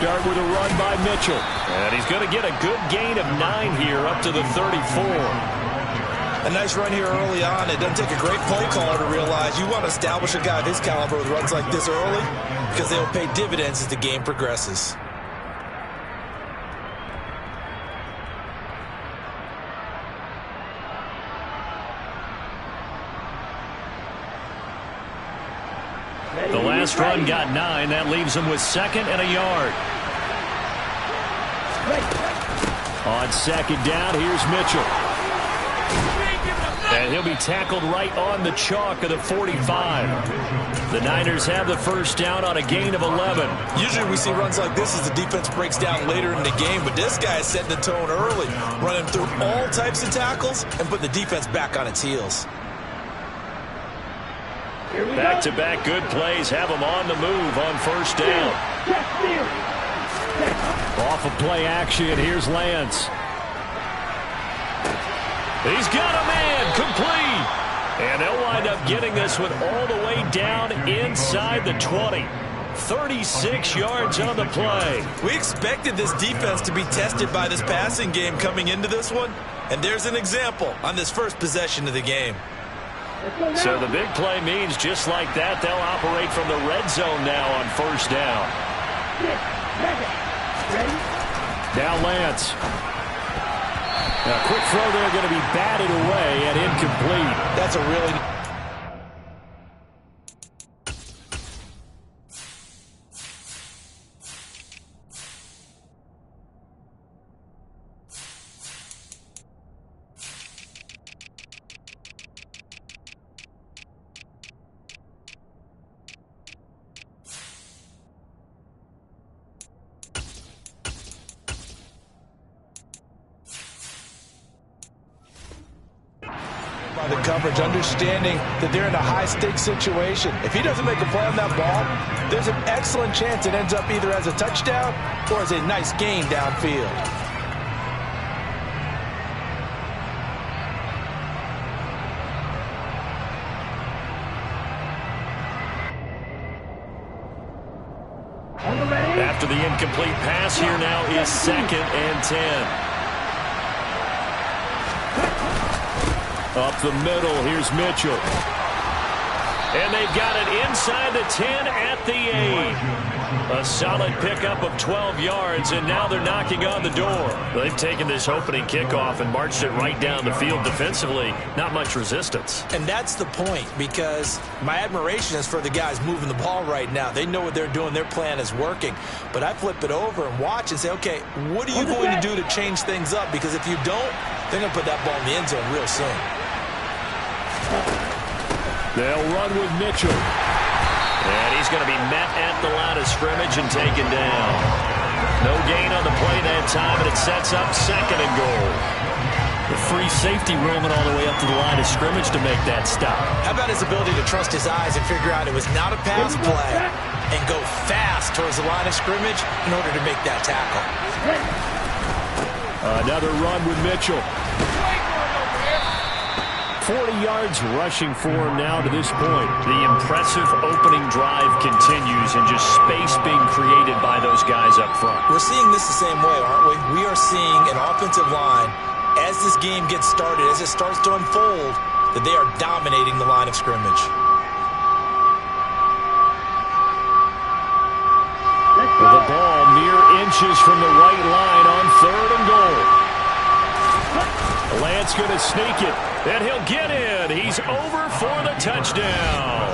start with a run by Mitchell. And he's going to get a good gain of 9 here up to the 34. A nice run here early on. It doesn't take a great play caller to realize you want to establish a guy of his caliber with runs like this early because they'll pay dividends as the game progresses. The last run got 9. That leaves him with 2nd and a yard. On 2nd down, here's Mitchell. And he'll be tackled right on the chalk of the 45. The Niners have the first down on a gain of 11. Usually we see runs like this as the defense breaks down later in the game, but this guy is setting the tone early, running through all types of tackles and putting the defense back on its heels. Back-to-back good plays have him on the move on first down. Off of play action, here's Lance. He's got a man complete. And they'll wind up getting this one all the way down inside the 20. 36 yards on the play. We expected this defense to be tested by this passing game coming into this one. And there's an example on this first possession of the game. So the big play means just like that, they'll operate from the red zone now on first down. Now Lance. A quick throw there going to be batted away and incomplete. That's a really... the coverage, understanding that they're in a high-stakes situation. If he doesn't make a play on that ball, there's an excellent chance it ends up either as a touchdown or as a nice gain downfield. After the incomplete pass, here now is 2nd and 10. Up the middle, here's Mitchell. And they've got it inside the 10 at the 8. A solid pickup of 12 yards, and now they're knocking on the door. They've taken this opening kickoff and marched it right down the field defensively. Not much resistance. And that's the point, because my admiration is for the guys moving the ball right now. They know what they're doing. Their plan is working. But I flip it over and watch and say, okay, what are you going to do to change things up? Because if you don't, they're going to put that ball in the end zone real soon. They'll run with Mitchell. And he's going to be met at the line of scrimmage and taken down. No gain on the play that time, and it sets up 2nd and goal. The free safety roaming all the way up to the line of scrimmage to make that stop. How about his ability to trust his eyes and figure out it was not a pass play and go fast towards the line of scrimmage in order to make that tackle. Another run with Mitchell. 40 yards rushing for him now to this point. The impressive opening drive continues, and just space being created by those guys up front. We're seeing this the same way, aren't we? We are seeing an offensive line, as this game gets started, as it starts to unfold, that they are dominating the line of scrimmage. The ball mere inches from the right line on 3rd and goal. Lance going to sneak it, and he'll get in. He's over for the touchdown.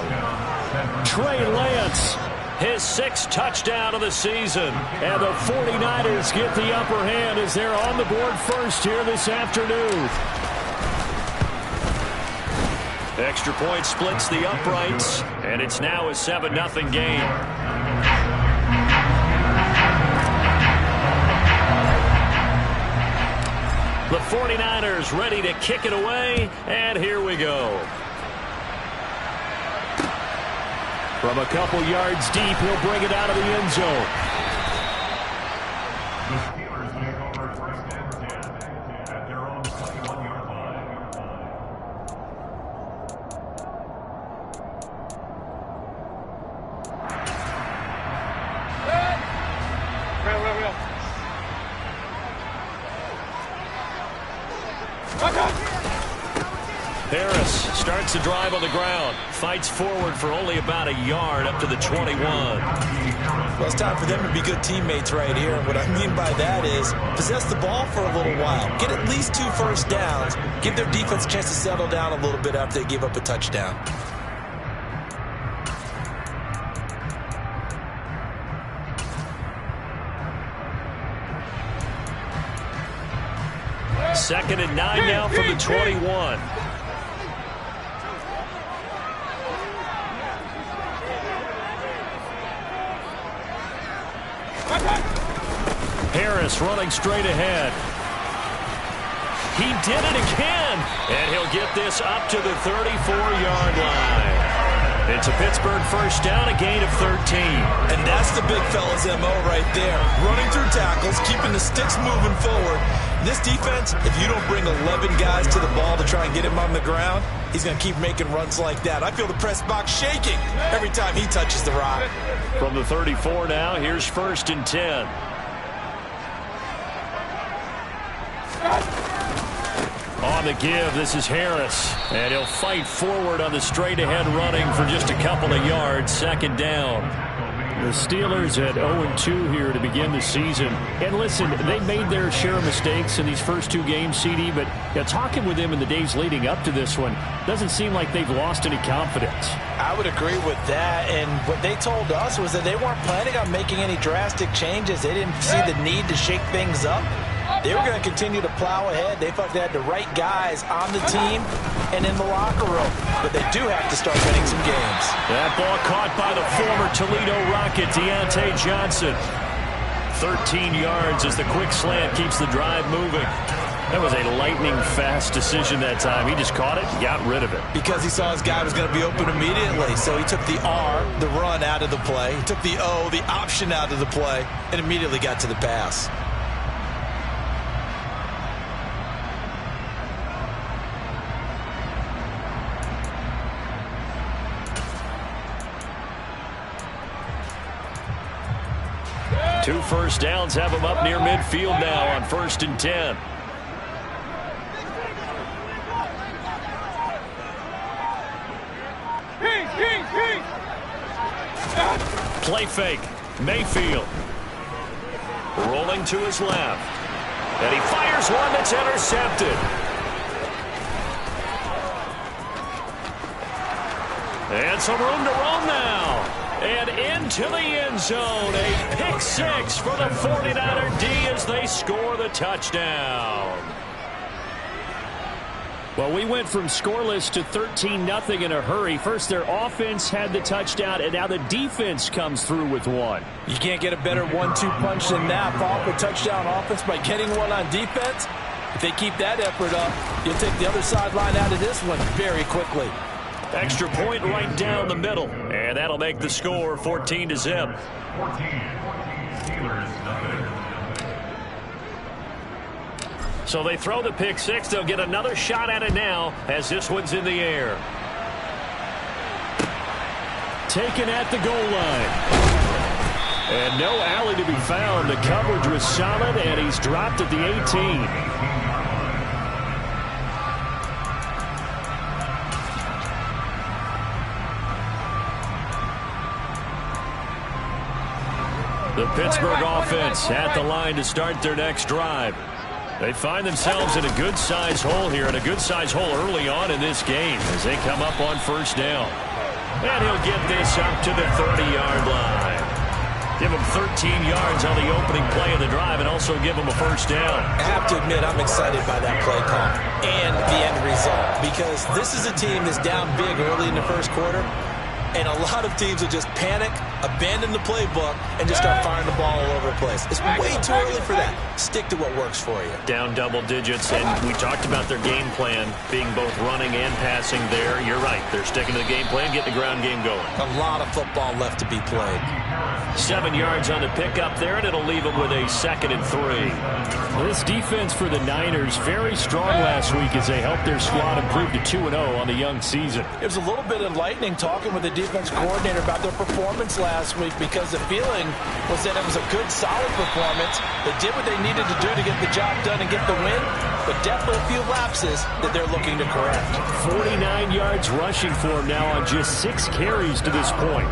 Trey Lance, his 6th touchdown of the season. And the 49ers get the upper hand as they're on the board first here this afternoon. Extra point splits the uprights, and it's now a 7-0 game. The 49ers ready to kick it away, and here we go. From a couple yards deep, he'll bring it out of the end zone. The Steelers take over 1st and 10 at their own 21-yard line. Harris starts the drive on the ground. Fights forward for only about a yard up to the 21. Well, it's time for them to be good teammates right here. And what I mean by that is possess the ball for a little while. Get at least 2 first downs. Give their defense a chance to settle down a little bit after they give up a touchdown. Second and 9 now from the 21. Harris running straight ahead. He did it again, and he'll get this up to the 34-yard line. It's a Pittsburgh first down, a gain of 13. And that's the big fella's MO right there. Running through tackles, keeping the sticks moving forward. This defense, if you don't bring 11 guys to the ball to try and get him on the ground, he's going to keep making runs like that. I feel the press box shaking every time he touches the rock. From the 34 now, here's first and 10. On the give, this is Harris. And he'll fight forward on the straight-ahead running for just a couple of yards. Second down. The Steelers at 0-2 here to begin the season. And listen, they made their share of mistakes in these first 2 games, CD, but talking with them in the days leading up to this one, doesn't seem like they've lost any confidence. I would agree with that, and what they told us was that they weren't planning on making any drastic changes. They didn't see the need to shake things up. They were going to continue to plow ahead. They felt they had the right guys on the team and in the locker room. But they do have to start winning some games. That ball caught by the former Toledo Rocket, Deontay Johnson. 13 yards as the quick slant keeps the drive moving. That was a lightning-fast decision that time. He just caught it and got rid of it. Because he saw his guy was going to be open immediately. So he took the R, the run, out of the play. He took the O, the option, out of the play, and immediately got to the pass. Two first downs have him up near midfield now on first and 10. Play fake. Mayfield. Rolling to his left. And he fires one that's intercepted. And some room to roam now. And into the end zone. A pick six for the 49er D as they score the touchdown. Well, we went from scoreless to 13-0 in a hurry. First, their offense had the touchdown, and now the defense comes through with one. You can't get a better 1-2 punch than that. Follow up a touchdown offense by getting one on defense. If they keep that effort up, you'll take the other sideline out of this one very quickly. Extra point right down the middle, and that'll make the score 14-0. 14. Steelers, nothing. So they throw the pick six. They'll get another shot at it now as this one's in the air. Taken at the goal line. And no alley to be found. The coverage was solid, and he's dropped at the 18. The Pittsburgh offense at the line to start their next drive. They find themselves in a good-sized hole here, and a good-sized hole early on in this game as they come up on first down. And he'll get this up to the 30-yard line. Give him 13 yards on the opening play of the drive and also give him a first down. I have to admit, I'm excited by that play call and the end result, because this is a team that's down big early in the first quarter. And a lot of teams will just panic, abandon the playbook, and just start firing the ball all over the place. It's way too early for that. Stick to what works for you. Down double digits, and we talked about their game plan being both running and passing there. You're right. They're sticking to the game plan, getting the ground game going. A lot of football left to be played. 7 yards on the pickup there, and it'll leave them with a 2nd and 3. This defense for the Niners very strong last week as they helped their squad improve to 2-0 on the young season. It was a little bit enlightening talking with the defense coordinator about their performance last week, because the feeling was that it was a good, solid performance. They did what they needed to do to get the job done and get the win, but definitely a few lapses that they're looking to correct. 49 yards rushing for him now on just 6 carries to this point.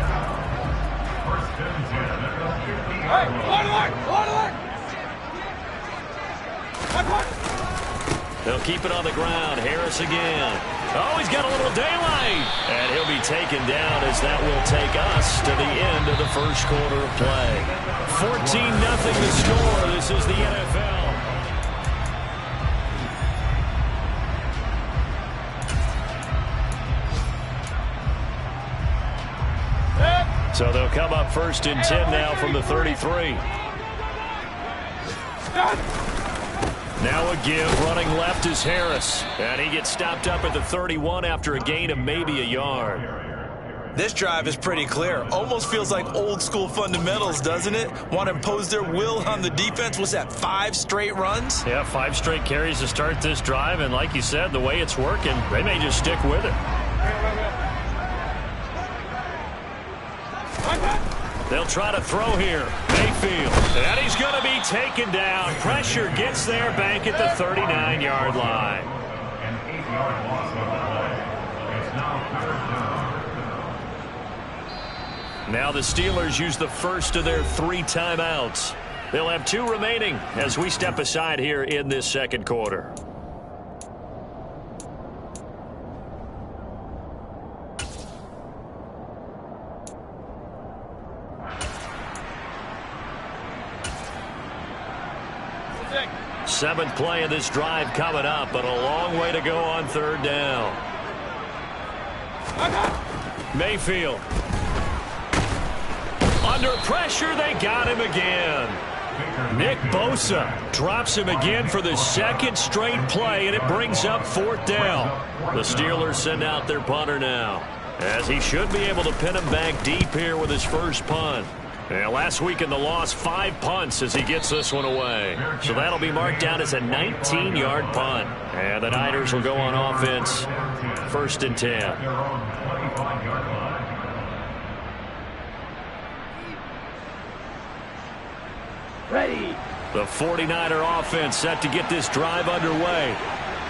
They'll keep it on the ground. Harris again. Oh, he's got a little daylight. And he'll be taken down as that will take us to the end of the first quarter of play. 14-0 the score. This is the NFL. So they'll come up 1st and 10 now from the 33. Now a give, running left is Harris. And he gets stopped up at the 31 after a gain of maybe a yard. This drive is pretty clear. Almost feels like old school fundamentals, doesn't it? Want to impose their will on the defense. Was that 5 straight runs? Yeah, 5 straight carries to start this drive. And like you said, the way it's working, they may just stick with it. They'll try to throw here. Mayfield. And he's going to be taken down. Pressure gets there back at the 39-yard line. An 8-yard loss on the play. It's now 3rd down. Now the Steelers use the first of their 3 timeouts. They'll have 2 remaining as we step aside here in this second quarter. Seventh play of this drive coming up, but a long way to go on 3rd down. Mayfield. Under pressure, they got him again. Nick Bosa drops him again for the 2nd straight play, and it brings up 4th down. The Steelers send out their punter now, as he should be able to pin him back deep here with his first punt. And last week in the loss, 5 punts as he gets this one away. So that'll be marked down as a 19-yard punt. And the Niners will go on offense. 1st and 10. Ready. The 49er offense set to get this drive underway.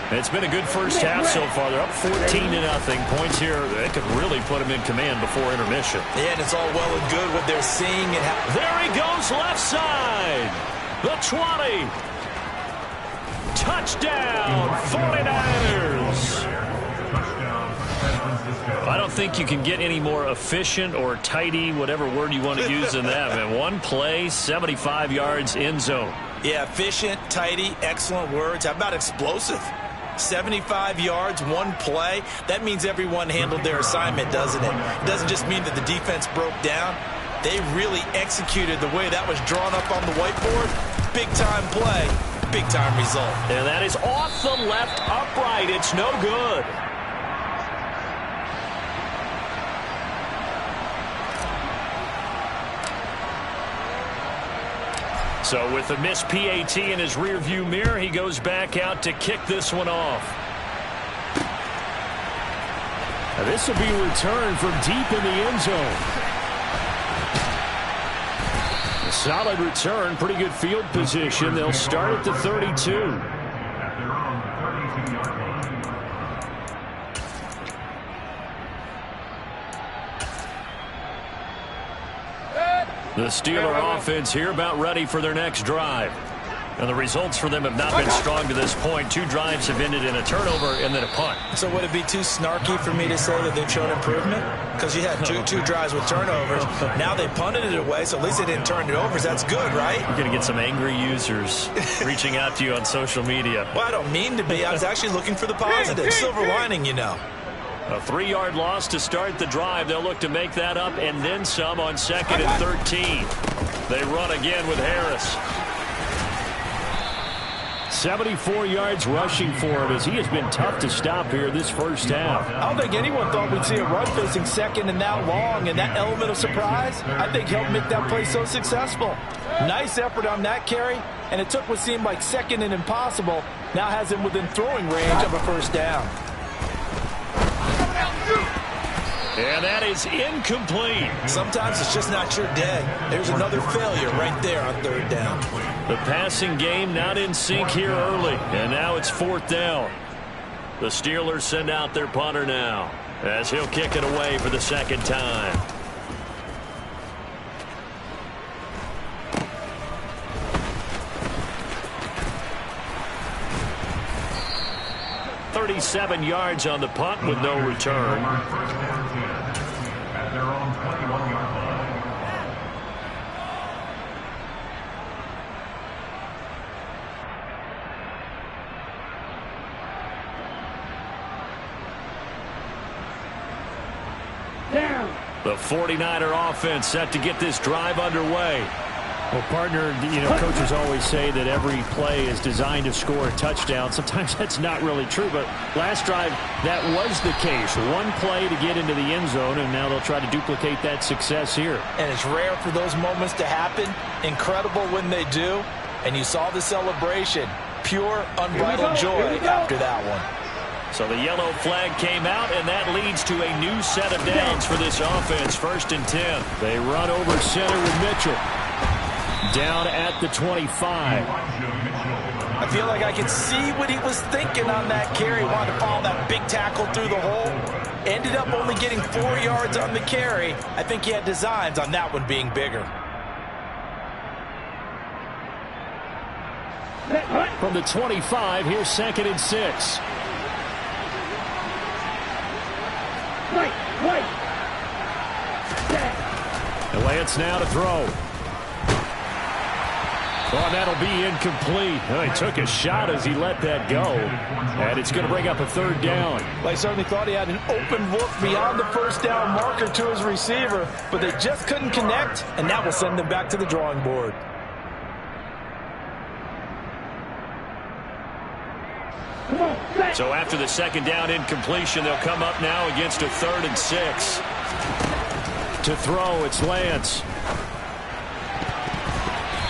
It's been a good first half so far. They're up 14-0. Points here, they could really put them in command before intermission. Yeah, and it's all well and good what they're seeing. And there he goes, left side. The 20. Touchdown, 49ers. I don't think you can get any more efficient or tidy, whatever word you want to use in that. Man, 1 play, 75 yards, end zone. Yeah, efficient, tidy, excellent words. How about explosive? 75 yards, 1 play. That means everyone handled their assignment, doesn't it? It doesn't just mean that the defense broke down. They really executed the way that was drawn up on the whiteboard. Big-time play, big-time result. And that is off the left upright. It's no good. So with a missed PAT in his rearview mirror, he goes back out to kick this one off. Now this will be returned from deep in the end zone. A solid return, pretty good field position. They'll start at the 32. The Steeler offense here about ready for their next drive. And the results for them have not been strong to this point. 2 drives have ended in a turnover and then a punt. So would it be too snarky for me to say that they've shown improvement? Because you had two drives with turnovers. Now they punted it away, so at least they didn't turn it over. That's good, right? You're going to get some angry users reaching out to you on social media. Well, I don't mean to be. I was actually looking for the positive. Silver lining, you know. A 3-yard loss to start the drive. They'll look to make that up and then some on 2nd and 13. They run again with Harris. 74 yards rushing for him as he has been tough to stop here this first half. I don't think anyone thought we'd see a run facing 2nd and that long, and that element of surprise, I think, helped make that play so successful. Nice effort on that carry, and it took what seemed like 2nd and impossible, now has him within throwing range of a 1st down. And that is incomplete. Sometimes it's just not your day. There's another failure right there on third down. The passing game not in sync here early, and now it's fourth down. The Steelers send out their punter now, as he'll kick it away for the second time. .37 yards on the punt with no return. At their own 21-yard line. The 49er offense set to get this drive underway. Well, partner, coaches always say that every play is designed to score a touchdown. Sometimes that's not really true, but last drive, that was the case. One play to get into the end zone, and now they'll try to duplicate that success here. And it's rare for those moments to happen. Incredible when they do. And you saw the celebration. Pure, unbridled joy after that one. So the yellow flag came out, and that leads to a new set of downs for this offense. 1st and 10. They run over center with Mitchell. Down at the 25. I feel like I could see what he was thinking on that carry. Wanted to follow that big tackle through the hole. Ended up only getting 4 yards on the carry. I think he had designs on that one being bigger. From the 25, here's 2nd and 6. And Lance now to throw. Oh, that'll be incomplete. Oh, he took a shot as he let that go. And it's going to bring up a 3rd down. Well, I certainly thought he had an open look beyond the first down marker to his receiver, but they just couldn't connect, and that will send them back to the drawing board. So after the 2nd down incompletion, they'll come up now against a 3rd and 6. To throw, it's Lance.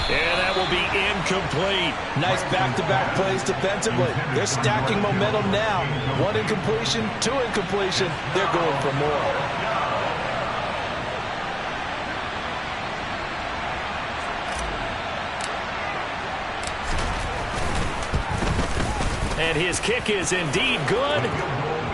And that will be incomplete. Nice back-to-back plays defensively. They're stacking momentum now. 1 incompletion, 2 incompletion. They're going for more. And his kick is indeed good.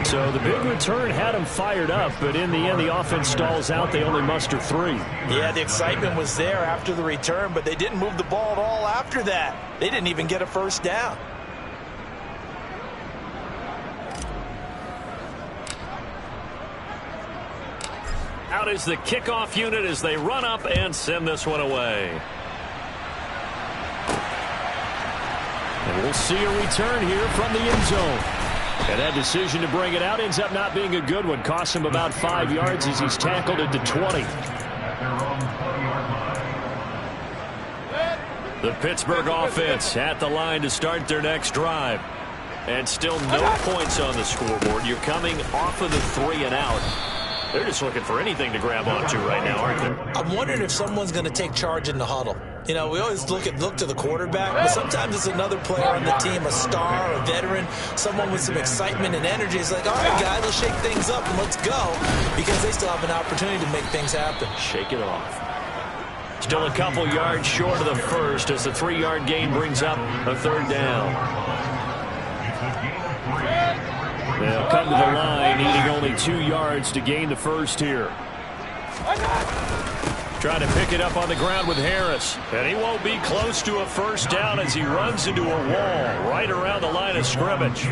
So the big return had him fired up, but in the end, the offense stalls out. They only muster 3. Yeah, the excitement was there after the return, but they didn't move the ball at all after that. They didn't even get a first down. Out is the kickoff unit as they run up and send this one away. And we'll see a return here from the end zone. And that decision to bring it out ends up not being a good one. Costs him about 5 yards as he's tackled at the 20. The Pittsburgh offense at the line to start their next drive. And still no points on the scoreboard. You're coming off of the 3 and out. They're just looking for anything to grab onto right now, aren't they? I'm wondering if someone's going to take charge in the huddle. You know, we always look to the quarterback, but sometimes it's another player on the team, a star, a veteran, someone with some excitement and energy. It's like, all right, guys, let's shake things up and let's go, because they still have an opportunity to make things happen. Shake it off. Still a couple yards short of the first as the 3-yard gain brings up a 3rd down. They'll come to the line, needing only 2 yards to gain the first here. Trying to pick it up on the ground with Harris. And he won't be close to a first down as he runs into a wall right around the line of scrimmage.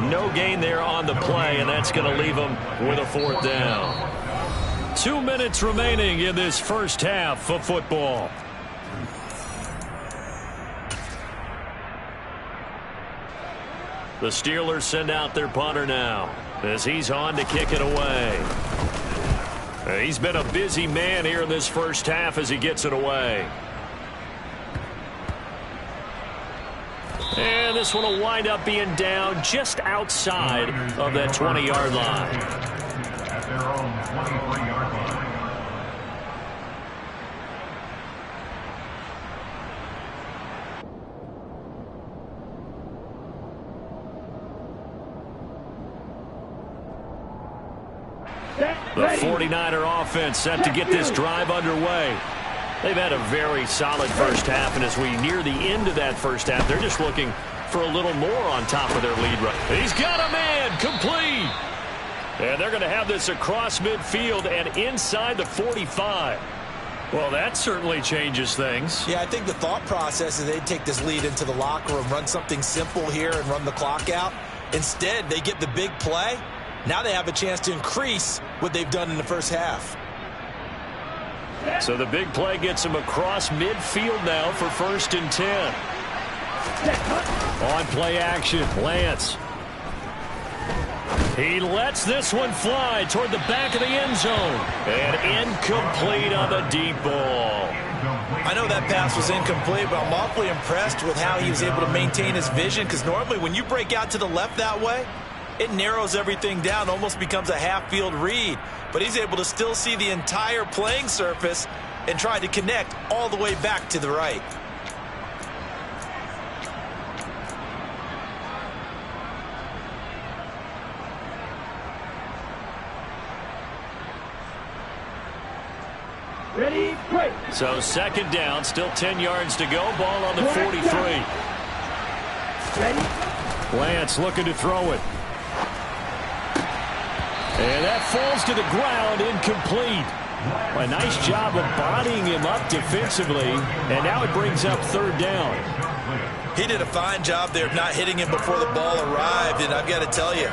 No gain there on the play, and that's going to leave him with a 4th down. 2 minutes remaining in this first half of football. The Steelers send out their punter now as he's on to kick it away. He's been a busy man here in this first half as he gets it away. And this one will wind up being down just outside of that 20-yard line. At their own 23-yard line. The 49er offense set to get this drive underway. They've had a very solid first half, and as we near the end of that first half, they're just looking for a little more on top of their lead run. He's got a man, complete. And they're going to have this across midfield and inside the 45. Well, that certainly changes things. Yeah, I think the thought process is they'd take this lead into the locker room, run something simple here and run the clock out. Instead, they get the big play. Now they have a chance to increase what they've done in the first half. So the big play gets him across midfield now for 1st and 10. On play action, Lance. He lets this one fly toward the back of the end zone. And incomplete on the deep ball. I know that pass was incomplete, but I'm awfully impressed with how he was able to maintain his vision, because normally when you break out to the left that way, it narrows everything down, almost becomes a half-field read. But he's able to still see the entire playing surface and try to connect all the way back to the right. Ready, break. So 2nd down, still 10 yards to go. Ball on the 43. Ready. Lance looking to throw it. And that falls to the ground, incomplete. A nice job of bodying him up defensively, and now it brings up 3rd down. He did a fine job there of not hitting him before the ball arrived, and I've got to tell you,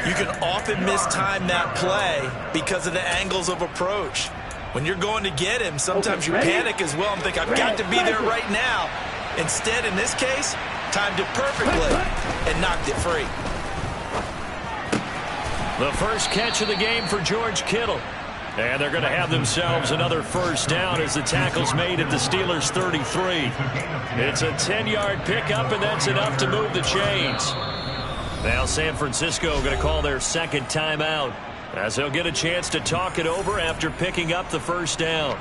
you can often mistime that play because of the angles of approach. When you're going to get him, sometimes you panic as well and think, I've got to be there right now. Instead, in this case, timed it perfectly and knocked it free. The first catch of the game for George Kittle. And they're going to have themselves another 1st down as the tackle's made at the Steelers' 33. It's a 10-yard pickup, and that's enough to move the chains. Now San Francisco going to call their 2nd timeout, as they'll get a chance to talk it over after picking up the 1st down.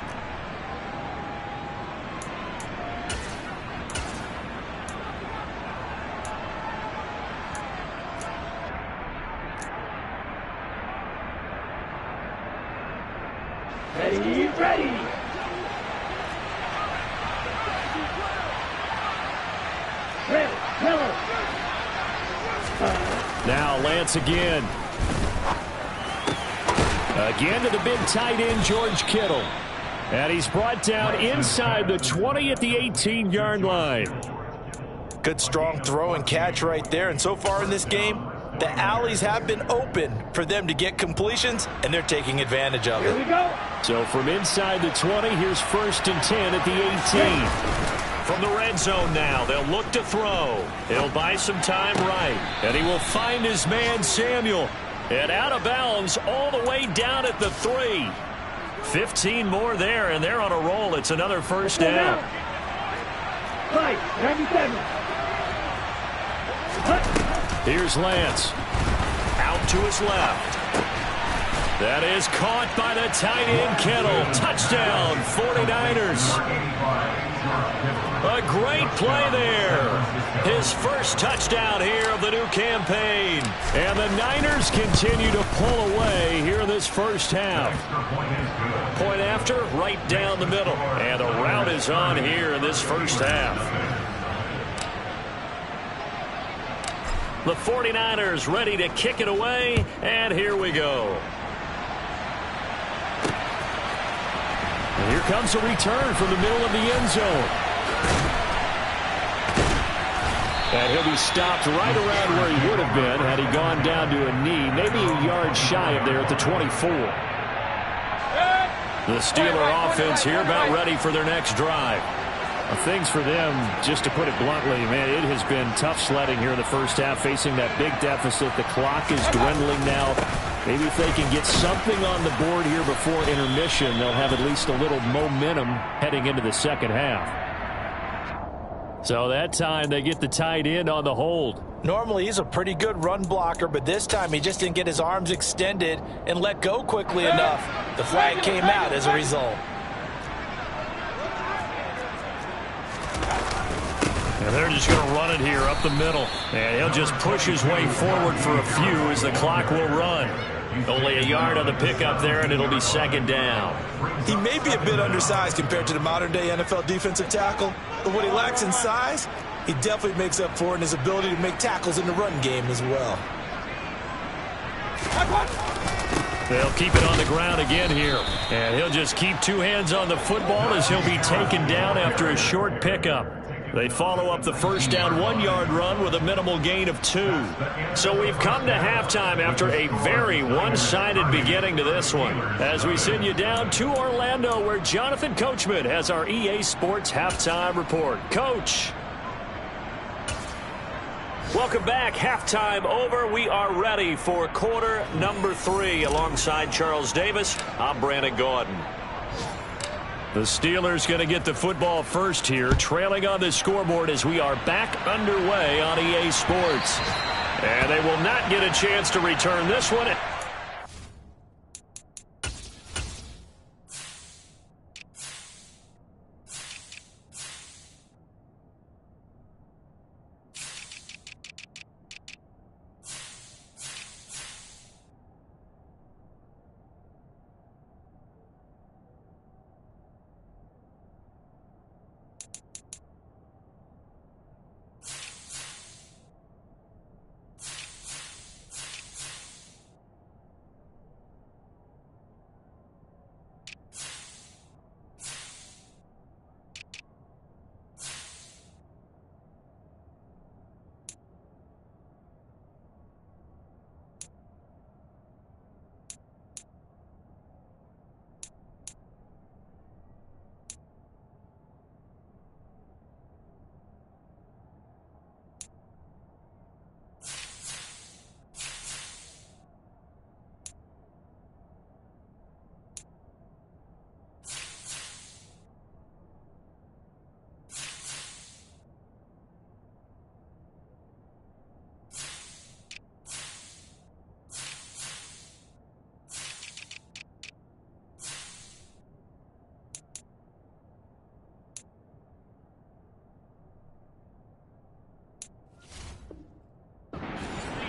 Ready, ready. Now Lance again. Again to the big tight end, George Kittle. And he's brought down inside the 20 at the 18-yard line. Good strong throw and catch right there. And so far in this game, the alleys have been open for them to get completions, and they're taking advantage of it. Here we go. So from inside the 20, here's 1st and 10 at the 18. From the red zone now, they'll look to throw. He'll buy some time right, and he will find his man Samuel. And out of bounds all the way down at the 3. 15 more there, and they're on a roll. It's another 1st down. 97. Here's Lance. Out to his left. That is caught by the tight end, Kittle. Touchdown, 49ers. A great play there. His first touchdown here of the new campaign. And the Niners continue to pull away here in this first half. Point after, right down the middle. And the route is on here in this first half. The 49ers ready to kick it away, and here we go. And here comes a return from the middle of the end zone. And he'll be stopped right around where he would have been had he gone down to a knee, maybe a yard shy of there at the 24. The Steeler offense here about ready for their next drive. Things for them, just to put it bluntly, man, it has been tough sledding here in the first half, facing that big deficit. The clock is dwindling now. Maybe if they can get something on the board here before intermission, they'll have at least a little momentum heading into the second half. So that time they get the tight end on the hold. Normally he's a pretty good run blocker, but this time he just didn't get his arms extended and let go quickly enough. The flag came out as a result. And they're just going to run it here up the middle. And he'll just push his way forward for a few as the clock will run. Only a yard on the pickup there, and it'll be second down. He may be a bit undersized compared to the modern-day NFL defensive tackle, but what he lacks in size, he definitely makes up for in his ability to make tackles in the run game as well. They'll keep it on the ground again here. And he'll just keep two hands on the football as he'll be taken down after a short pickup. They follow up the first down 1-yard run with a minimal gain of 2. So we've come to halftime after a very one-sided beginning to this one. As we send you down to Orlando, where Jonathan Coachman has our EA Sports Halftime Report. Coach. Welcome back. Halftime over. We are ready for quarter number 3. Alongside Charles Davis, I'm Brandon Gaudin. The Steelers going to get the football first here, trailing on the scoreboard as we are back underway on EA Sports. And they will not get a chance to return this one.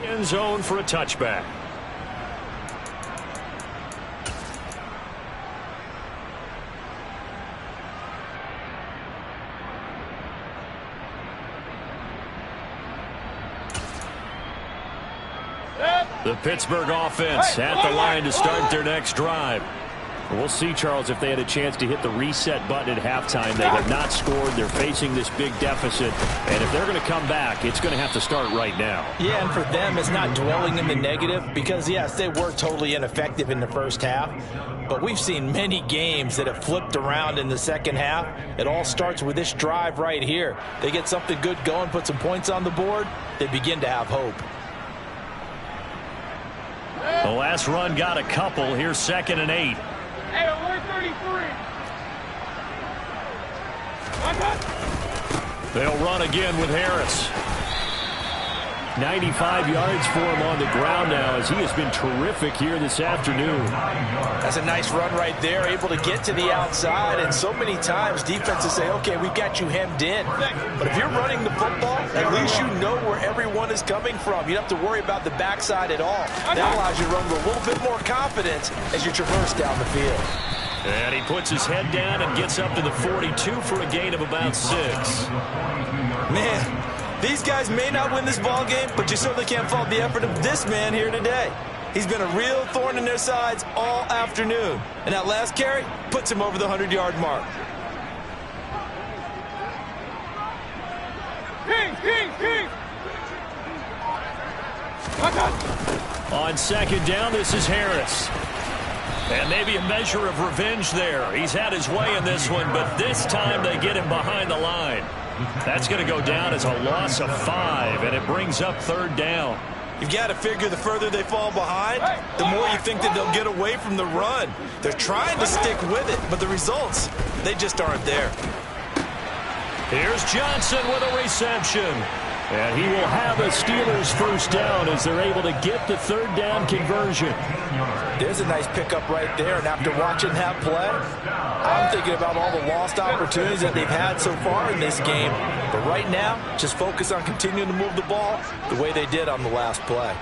End zone for a touchback. The Pittsburgh offense at the line to start their next drive. We'll see, Charles, if they had a chance to hit the reset button at halftime. They have not scored. They're facing this big deficit. And if they're going to come back, it's going to have to start right now. Yeah, and for them, it's not dwelling in the negative because, yes, they were totally ineffective in the first half. But we've seen many games that have flipped around in the second half. It all starts with this drive right here. They get something good going, put some points on the board, they begin to have hope. The last run got a couple. Here's 2nd and 8. Hey, 133. They'll run again with Harris. 95 yards for him on the ground now as he has been terrific here this afternoon. That's a nice run right there, able to get to the outside. And so many times defenses say, okay, we've got you hemmed in. But if you're running the football, at least you know where everyone is coming from. You don't have to worry about the backside at all. That allows you to run with a little bit more confidence as you traverse down the field. And he puts his head down and gets up to the 42 for a gain of about 6. Man, these guys may not win this ball game, but you certainly can't fault the effort of this man here today. He's been a real thorn in their sides all afternoon. And that last carry puts him over the 100-yard mark. King. On 2nd down, this is Harris. And maybe a measure of revenge there. He's had his way in this one, but this time they get him behind the line. That's going to go down as a loss of 5, and it brings up 3rd down. You've got to figure the further they fall behind, the more you think that they'll get away from the run. They're trying to stick with it, but the results, they just aren't there. Here's Johnson with a reception. And he will have a Steelers first down as they're able to get the 3rd down conversion. There's a nice pickup right there, and after watching that play, I'm thinking about all the lost opportunities that they've had so far in this game. But right now, just focus on continuing to move the ball the way they did on the last play.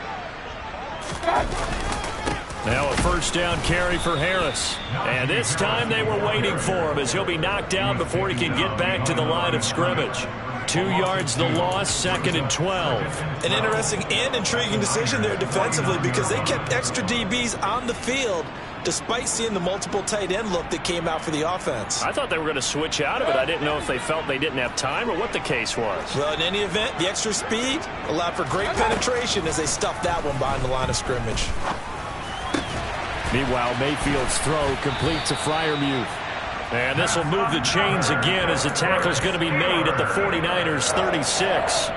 Now a first down carry for Harris. And this time they were waiting for him as he'll be knocked down before he can get back to the line of scrimmage. 2 yards the loss, 2nd and 12. An interesting and intriguing decision there defensively because they kept extra DBs on the field despite seeing the multiple tight end look that came out for the offense. I thought they were going to switch out of it. I didn't know if they felt they didn't have time or what the case was. Well, in any event, the extra speed allowed for great penetration as they stuffed that one behind the line of scrimmage. Meanwhile, Mayfield's throw complete to Freiermuth. And this will move the chains again as the tackle's going to be made at the 49ers 36.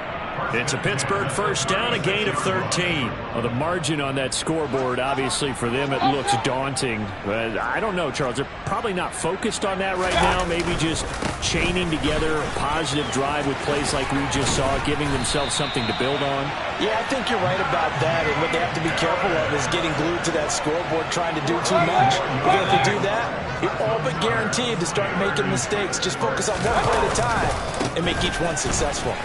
It's a Pittsburgh first down, a gain of 13. Well, the margin on that scoreboard, obviously for them, it looks daunting. But I don't know, Charles. They're probably not focused on that right now. Maybe just chaining together a positive drive with plays like we just saw, giving themselves something to build on. Yeah, I think you're right about that. And what they have to be careful of is getting glued to that scoreboard, trying to do too much. Because if they do that, you're all but guaranteed to start making mistakes. Just focus on one play at a time and make each one successful.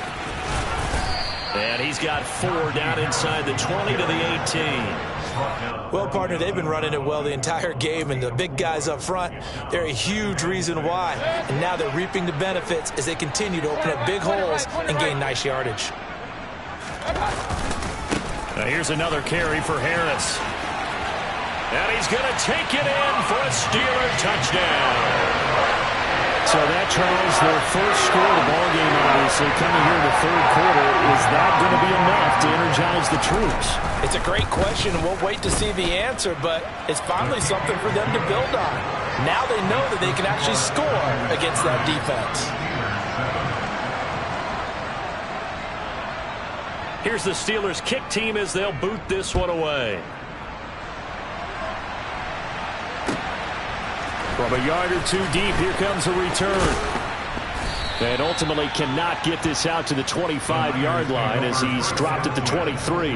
And he's got 4 down inside the 20 to the 18. Well, partner, they've been running it well the entire game, and the big guys up front, they're a huge reason why. And now they're reaping the benefits as they continue to open up big holes and gain nice yardage. Now here's another carry for Harris. And he's going to take it in for a Steeler touchdown. So that, Charles, their first score of the ballgame, obviously, coming here in the third quarter. Is that going to be enough to energize the troops? It's a great question, and we'll wait to see the answer, but it's finally something for them to build on. Now they know that they can actually score against that defense. Here's the Steelers' kick team as they'll boot this one away. From a yard or two deep, here comes a return. And ultimately cannot get this out to the 25-yard line as he's dropped at the 23.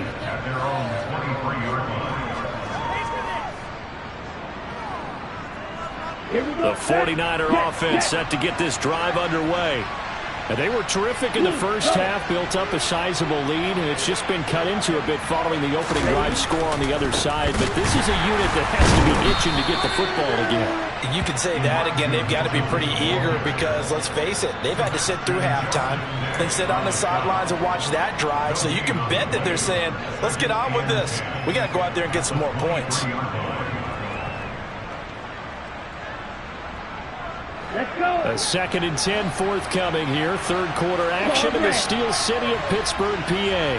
The 49er offense set to get this drive underway. And they were terrific in the first half, built up a sizable lead, and it's just been cut into a bit following the opening drive score on the other side. But this is a unit that has to be itching to get the football again. You can say that again. They've got to be pretty eager because, let's face it, they've had to sit through halftime, then sit on the sidelines and watch that drive. So you can bet that they're saying, let's get on with this. We got to go out there and get some more points. A 2nd and 10 forthcoming here. Third quarter action in the Steel City of Pittsburgh, PA.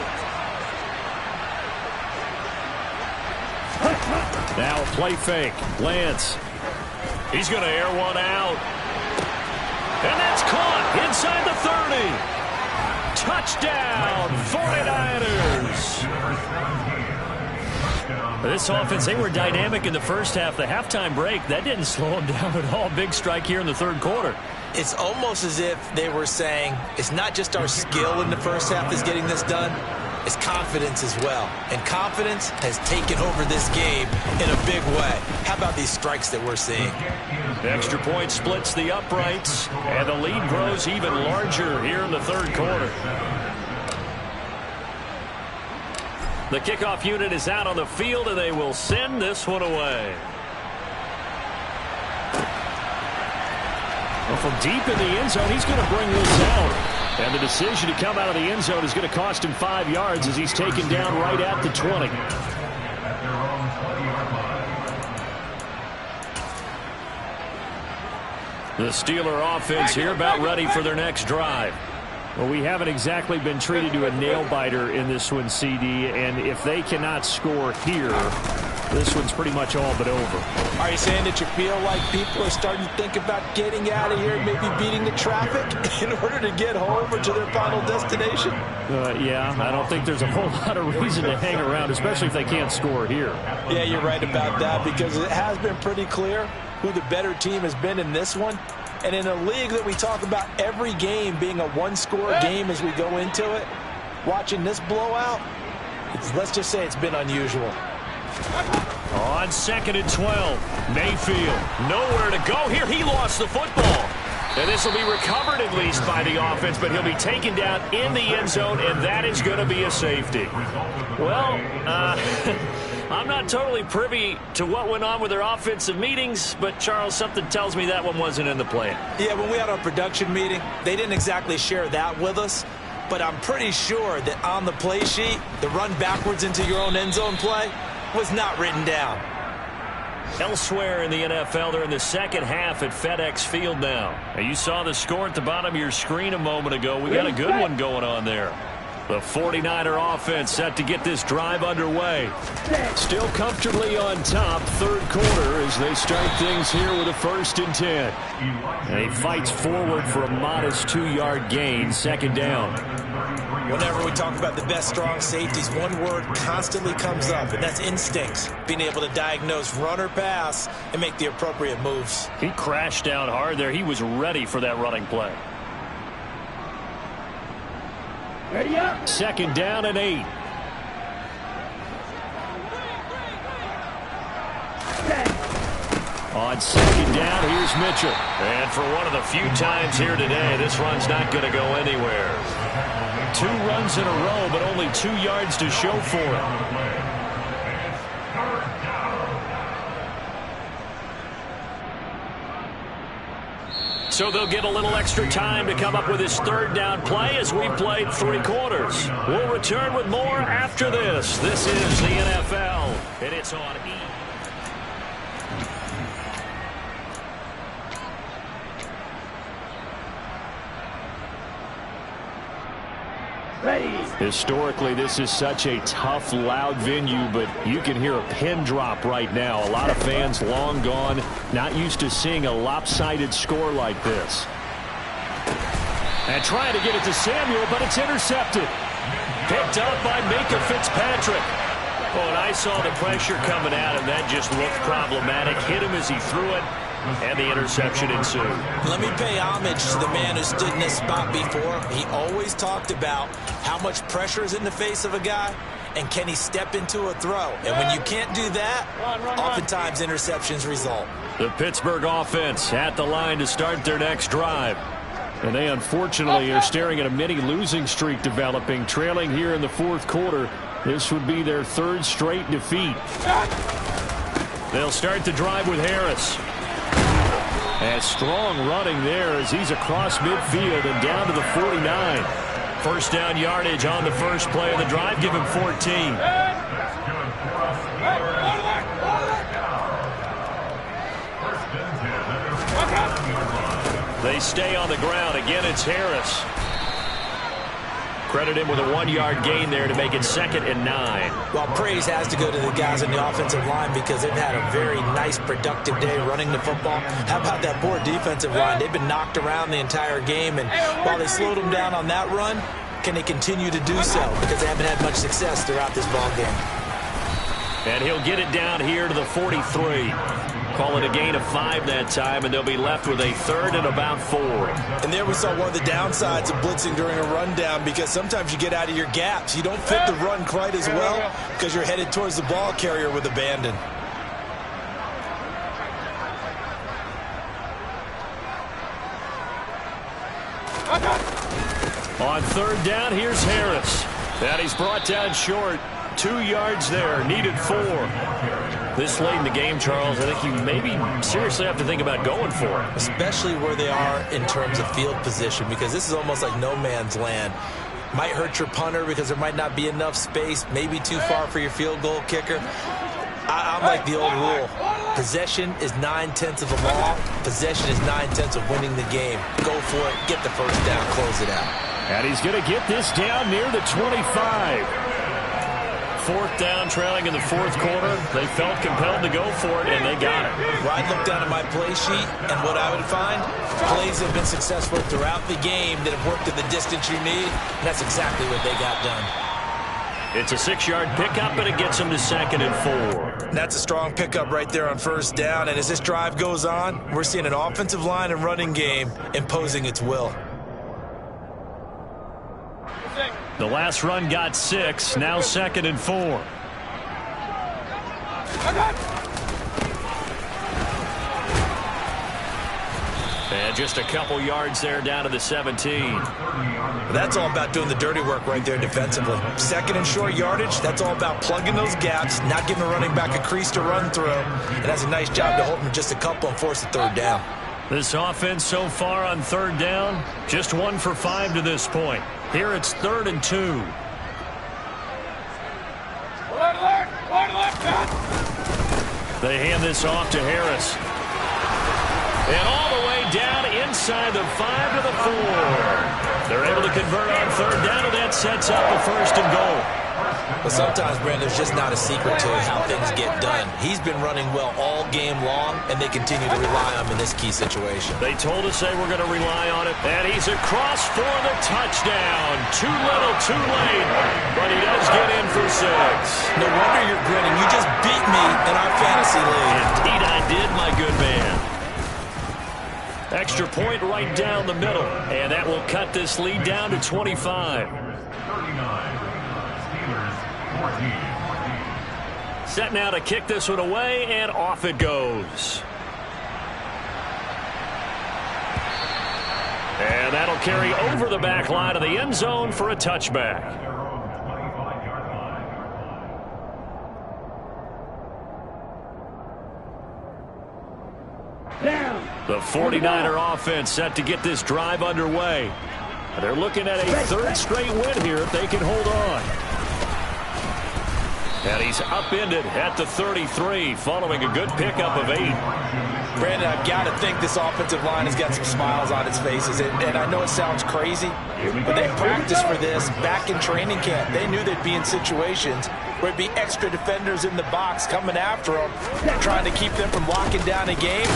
Now a play fake. Lance. He's going to air one out. And that's caught inside the 30. Touchdown, 49ers. This offense, they were dynamic in the first half. The halftime break, that didn't slow them down at all. Big strike here in the third quarter. It's almost as if they were saying, it's not just our skill in the first half that's getting this done, it's confidence as well. And confidence has taken over this game in a big way. How about these strikes that we're seeing? The extra point splits the uprights, and the lead grows even larger here in the third quarter. The kickoff unit is out on the field, and they will send this one away. Well, from deep in the end zone, he's going to bring this out. And the decision to come out of the end zone is going to cost him 5 yards as he's taken down right at the 20. The Steeler offense here about ready for their next drive. Well, we haven't exactly been treated to a nail-biter in this one, CD, and if they cannot score here, this one's pretty much all but over. Are you saying that you feel like people are starting to think about getting out of here, maybe beating the traffic in order to get home or to their final destination? Yeah, I don't think there's a whole lot of reason to hang around, especially if they can't score here. Yeah, you're right about that because it has been pretty clear who the better team has been in this one. And in a league that we talk about every game being a one-score game as we go into it, watching this blowout, let's just say it's been unusual. On 2nd and 12, Mayfield nowhere to go here. He lost the football. And this will be recovered at least by the offense, but he'll be taken down in the end zone, and that is going to be a safety. Well, I'm not totally privy to what went on with their offensive meetings, but, Charles, something tells me that one wasn't in the plan. Yeah, when we had our production meeting, they didn't exactly share that with us, but I'm pretty sure that on the play sheet, the run backwards into your own end zone play was not written down. Elsewhere in the NFL, they're in the second half at FedEx Field now. And you saw the score at the bottom of your screen a moment ago. We got a good one going on there. The 49er offense set to get this drive underway. Still comfortably on top, third quarter, as they start things here with a 1st and 10. And he fights forward for a modest 2-yard gain, second down. Whenever we talk about the best strong safeties, one word constantly comes up, and that's instincts. Being able to diagnose run or pass and make the appropriate moves. He crashed down hard there. He was ready for that running play. Ready up. Second down and 8. On second down, here's Mitchell. And for one of the few times here today, this run's not going to go anywhere. 2 runs in a row, but only 2 yards to show for it. So they'll get a little extra time to come up with his 3rd down play as we've played 3 quarters. We'll return with more after this. This is the NFL, and it's on E! Historically, this is such a tough, loud venue, but you can hear a pin drop right now. A lot of fans long gone, not used to seeing a lopsided score like this. And trying to get it to Samuel, but it's intercepted. Picked up by Micah Fitzpatrick. Oh, and I saw the pressure coming at him. That just looked problematic. Hit him as he threw it, and the interception ensued. Let me pay homage to the man who stood in this spot before. He always talked about how much pressure is in the face of a guy, and can he step into a throw. And when you can't do that, oftentimes interceptions result. The Pittsburgh offense at the line to start their next drive. And they unfortunately are staring at a mini losing streak developing, trailing here in the 4th quarter. This would be their 3rd straight defeat. They'll start the drive with Harris. And strong running there as he's across midfield and down to the 49. 1st down yardage on the first play of the drive. Give him 14. They stay on the ground. Again, it's Harris. Credit him with a 1-yard gain there to make it 2nd and 9. Well, praise has to go to the guys on the offensive line because they've had a very nice, productive day running the football. How about that poor defensive line? They've been knocked around the entire game, and while they slowed them down on that run, can they continue to do so? Because they haven't had much success throughout this ball game. And he'll get it down here to the 43. Call it a gain of 5 that time, and they'll be left with a 3rd and about 4. And there we saw one of the downsides of blitzing during a rundown, because sometimes you get out of your gaps. You don't fit the run quite as well because you're headed towards the ball carrier with abandon. On 3rd down, here's Harris. And he's brought down short. 2 yards there, needed 4. This late in the game, Charles, I think you maybe seriously have to think about going for it. Especially where they are in terms of field position, because this is almost like no man's land. Might hurt your punter because there might not be enough space, maybe too far for your field goal kicker. I'm like the old rule. Possession is 9/10 of the law. Possession is 9/10 of winning the game. Go for it, get the 1st down, close it out. And he's going to get this down near the 25. 4th down, trailing in the 4th quarter. They felt compelled to go for it, and they got it. Well, I'd look down at my play sheet, and what I would find, plays have been successful throughout the game that have worked at the distance you need, and that's exactly what they got done. It's a 6-yard pickup, and it gets them to 2nd and 4. And that's a strong pickup right there on 1st down, and as this drive goes on, we're seeing an offensive line and running game imposing its will. The last run got 6, now 2nd and 4. And just a couple yards there down to the 17. That's all about doing the dirty work right there defensively. Second and short yardage, that's all about plugging those gaps, not giving a running back a crease to run through. And that's a nice job to hold him just a couple and force the third down. This offense so far on third down, just 1 for 5 to this point. Here it's 3rd and 2. They hand this off to Harris. And all the way down inside the 5 to the 4. They're able to convert on third down, and that sets up a 1st and goal. But sometimes, Brandon, there's just not a secret to how things get done. He's been running well all game long, and they continue to rely on him in this key situation. They told us they were going to rely on it, and he's across for the touchdown. Too little, too late, but he does get in for 6. No wonder you're grinning. You just beat me in our fantasy league. Indeed I did, my good man. Extra point right down the middle, and that will cut this lead down to 25. 39. Set now to kick this one away, and off it goes. And that'll carry over the back line of the end zone for a touchback. The 49er offense set to get this drive underway. They're looking at a 3rd straight win here if they can hold on. And he's upended at the 33 following a good pickup of 8. Brandon, I've got to think this offensive line has got some smiles on its faces. And I know it sounds crazy, but they practiced for this back in training camp. They knew they'd be in situations where it'd be extra defenders in the box coming after them, trying to keep them from locking down a game.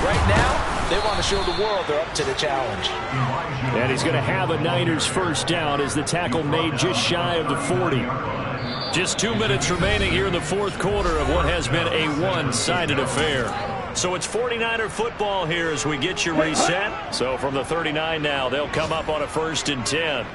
Right now, they want to show the world they're up to the challenge. And he's going to have a Niners 1st down as the tackle made just shy of the 40. Just 2 minutes remaining here in the 4th quarter of what has been a one-sided affair. So it's 49er football here as we get you reset. So from the 39 now, they'll come up on a 1st and 10.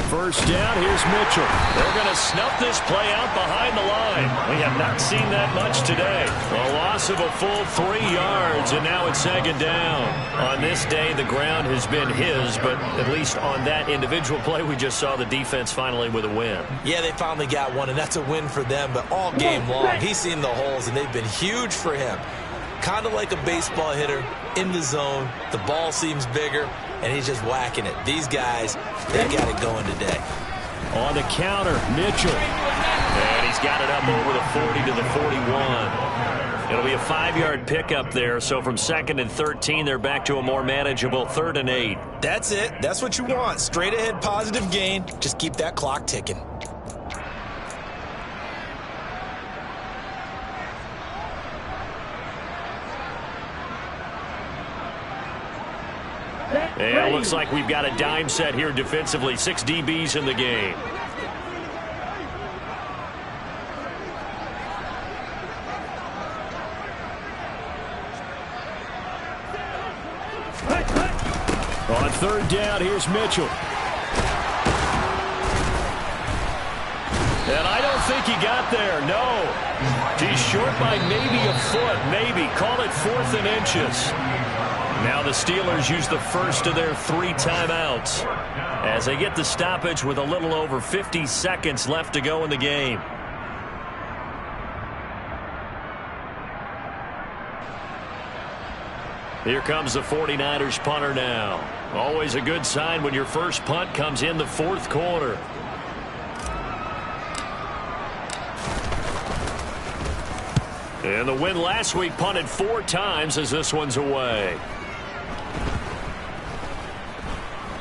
1st down, here's Mitchell. They're going to snuff this play out behind the line. We have not seen that much today. A loss of a full 3 yards, and now it's 2nd down. On this day, the ground has been his, but at least on that individual play, we just saw the defense finally with a win. Yeah, they finally got one, and that's a win for them, but all game long, he's seen the holes, and they've been huge for him. Kind of like a baseball hitter in the zone. The ball seems bigger, and he's just whacking it. These guys, they got it going today. On the counter, Mitchell. And he's got it up over the 40 to the 41. It'll be a 5-yard pickup there, so from 2nd and 13, they're back to a more manageable 3rd and 8. That's it. That's what you want. Straight ahead positive gain. Just keep that clock ticking. And it looks like we've got a dime set here defensively. 6 DBs in the game. On 3rd down, here's Mitchell. And I don't think he got there, no. He's short by maybe a foot, maybe. Call it 4th and inches. Now the Steelers use the first of their 3 timeouts as they get the stoppage with a little over 50 seconds left to go in the game. Here comes the 49ers punter now. Always a good sign when your first punt comes in the 4th quarter. And the win last week punted 4 times as this one's away.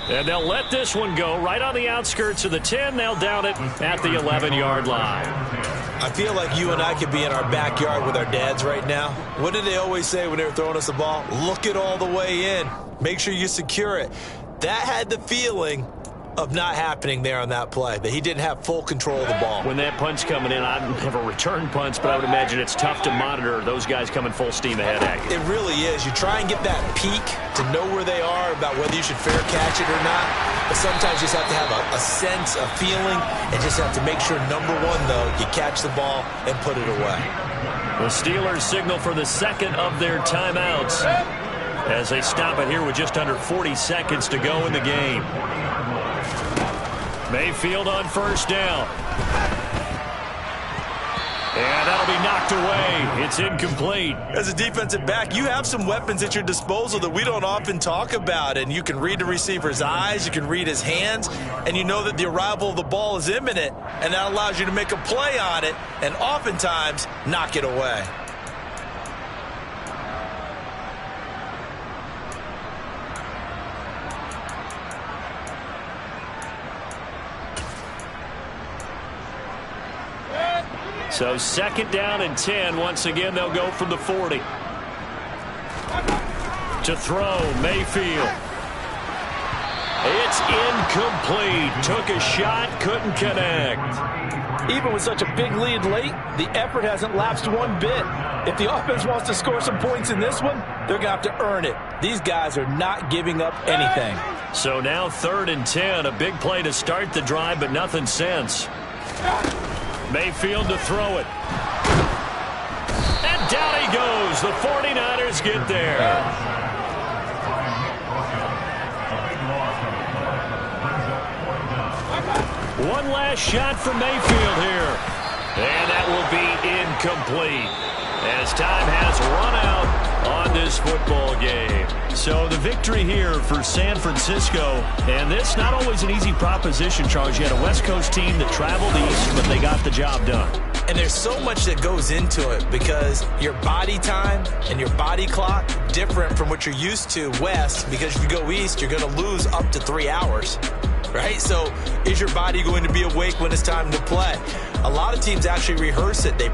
And they'll let this one go right on the outskirts of the 10. They'll down it at the 11-yard line. I feel like you and I could be in our backyard with our dads right now. What did they always say when they were throwing us the ball? Look it all the way in. Make sure you secure it. That had the feeling of not happening there on that play, that he didn't have full control of the ball. When that punt's coming in, I've never returned punts, but I would imagine it's tough to monitor those guys coming full steam ahead at you. It really is. You try and get that peek to know where they are, about whether you should fair catch it or not, but sometimes you just have to have a sense, a feeling, and just have to make sure, number one, though, you catch the ball and put it away. The Steelers signal for the second of their timeouts. as they stop it here with just under 40 seconds to go in the game. Mayfield on first down. And that'll be knocked away. It's incomplete. As a defensive back, you have some weapons at your disposal that we don't often talk about. And you can read the receiver's eyes, you can read his hands, and you know that the arrival of the ball is imminent. And that allows you to make a play on it and oftentimes knock it away. So second down and 10. Once again, they'll go from the 40. To throw, Mayfield. It's incomplete. Took a shot, couldn't connect. Even with such a big lead late, the effort hasn't lapsed one bit. If the offense wants to score some points in this one, they're going to have to earn it. These guys are not giving up anything. So now third and 10. A big play to start the drive, but nothing since. Mayfield to throw it. And down he goes. The 49ers get there. One last shot from Mayfield here. And that will be incomplete as time has run out on this football game. So the victory here for San Francisco, and this not always an easy proposition, Charles. You had a West Coast team that traveled east, but they got the job done. And there's so much that goes into it because your body time and your body clock different from what you're used to west, because if you go east, you're going to lose up to 3 hours. Right? So is your body going to be awake when it's time to play? A lot of teams actually rehearse it. They